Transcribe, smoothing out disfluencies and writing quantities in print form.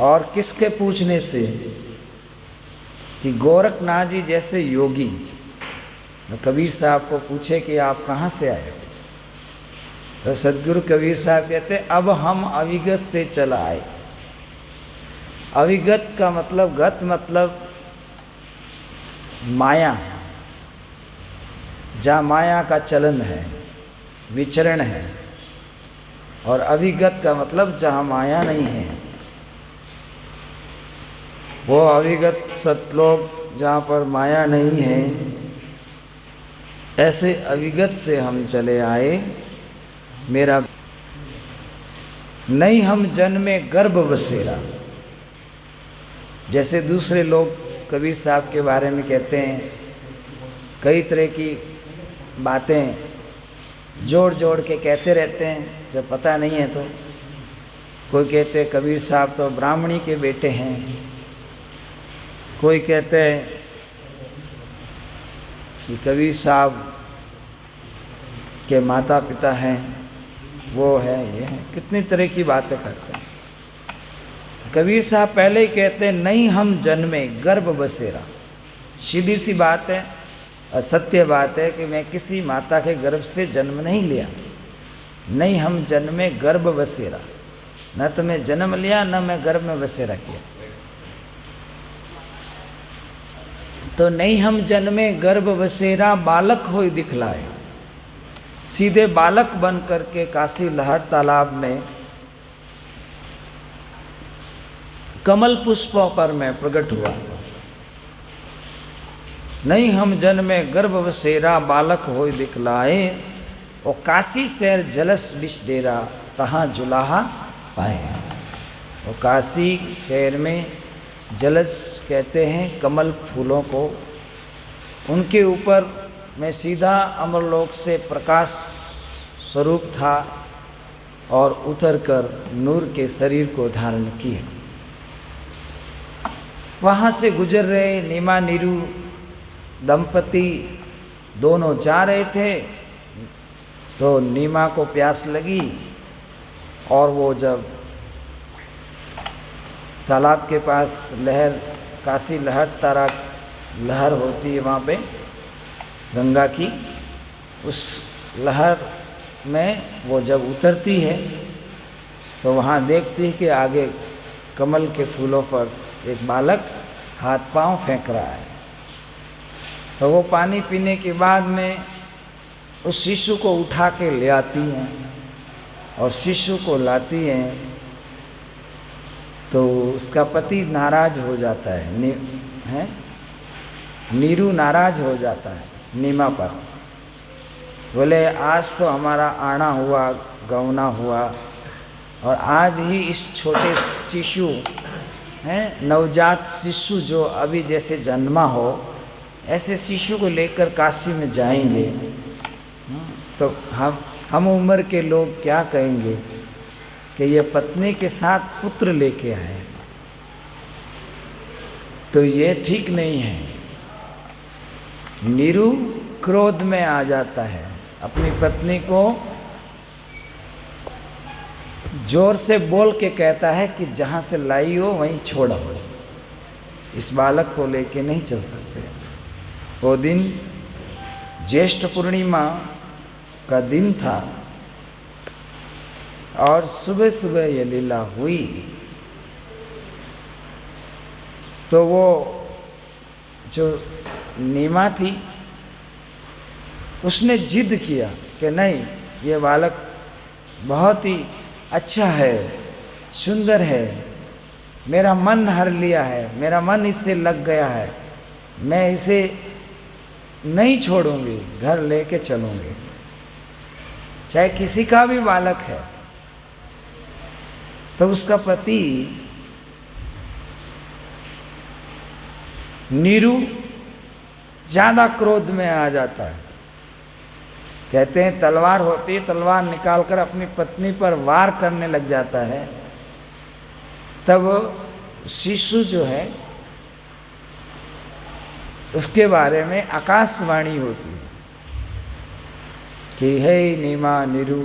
और किसके पूछने से कि गोरखनाथ जी जैसे योगी तो कबीर साहब को पूछे कि आप कहाँ से आए हो, तो सदगुरु कबीर साहब कहते अब हम अविगत से चला आए। अविगत का मतलब, गत मतलब माया, जहाँ माया का चलन है, विचरण है, और अविगत का मतलब जहाँ माया नहीं है, वो अविगत सतलोक जहाँ पर माया नहीं है, ऐसे अविगत से हम चले आए। मेरा नहीं हम जन्मे गर्भ बसेरा, जैसे दूसरे लोग कबीर साहब के बारे में कहते हैं, कई तरह की बातें जोड़ जोड़ के कहते रहते हैं, जब पता नहीं है तो। कोई कहते कबीर साहब तो ब्राह्मणी के बेटे हैं, कोई कहते हैं कि कबीर साहब के माता पिता हैं, वो है, ये है, कितनी तरह की बातें करते हैं। कबीर साहब पहले ही कहते हैं नहीं हम जन्मे गर्भ बसेरा। सीधी सी बात है, सत्य बात है कि मैं किसी माता के गर्भ से जन्म नहीं लिया। नहीं हम जन्मे गर्भ बसेरा, न तो मैं जन्म लिया न मैं गर्भ में बसेरा किया। तो नहीं हम जन्मे गर्भ बसेरा बालक होई दिखलाए, सीधे बालक बन करके काशी लहर तालाब में कमल पुष्पों पर मैं प्रकट हुआ। नहीं हम जन्मे गर्भ बसेरा बालक होई दिखलाए, और काशी शहर जलस बिस डेरा तहाँ जुलाहा पाए। और काशी शहर में जलस कहते हैं कमल फूलों को, उनके ऊपर मैं सीधा अमरलोक से प्रकाश स्वरूप था और उतरकर नूर के शरीर को धारण किए। वहाँ से गुजर रहे नीमा नीरू दंपति दोनों जा रहे थे, तो नीमा को प्यास लगी और वो जब तालाब के पास लहर, काशी लहर तारा लहर होती है वहाँ पे गंगा की, उस लहर में वो जब उतरती है तो वहाँ देखती है कि आगे कमल के फूलों पर एक बालक हाथ पांव फेंक रहा है। तो वो पानी पीने के बाद में उस शिशु को उठा के ले आती हैं और शिशु को लाती हैं, तो उसका पति नाराज हो जाता है, नीरू नाराज हो जाता है नीमा पर। बोले आज तो हमारा आना हुआ, गौना हुआ, और आज ही इस छोटे शिशु हैं, नवजात शिशु जो अभी जैसे जन्मा हो, ऐसे शिशु को लेकर काशी में जाएंगे तो हम उम्र के लोग क्या कहेंगे कि ये पत्नी के साथ पुत्र लेके आए, तो ये ठीक नहीं है। नीरू क्रोध में आ जाता है, अपनी पत्नी को जोर से बोल के कहता है कि जहाँ से लाई हो वहीं छोड़ो, इस बालक को लेके नहीं चल सकते। वो दिन ज्येष्ठ पूर्णिमा का दिन था और सुबह सुबह ये लीला हुई। तो वो जो नीमा थी उसने जिद किया कि नहीं, ये बालक बहुत ही अच्छा है, सुंदर है, मेरा मन हर लिया है, मेरा मन इससे लग गया है, मैं इसे नहीं छोड़ूंगी, घर लेके चलूंगी, चाहे किसी का भी बालक है। तो उसका पति नीरू ज़्यादा क्रोध में आ जाता है। कहते हैं तलवार होती है, तलवार निकालकर अपनी पत्नी पर वार करने लग जाता है। तब शिशु जो है उसके बारे में आकाशवाणी होती है कि हे नीमा नीरू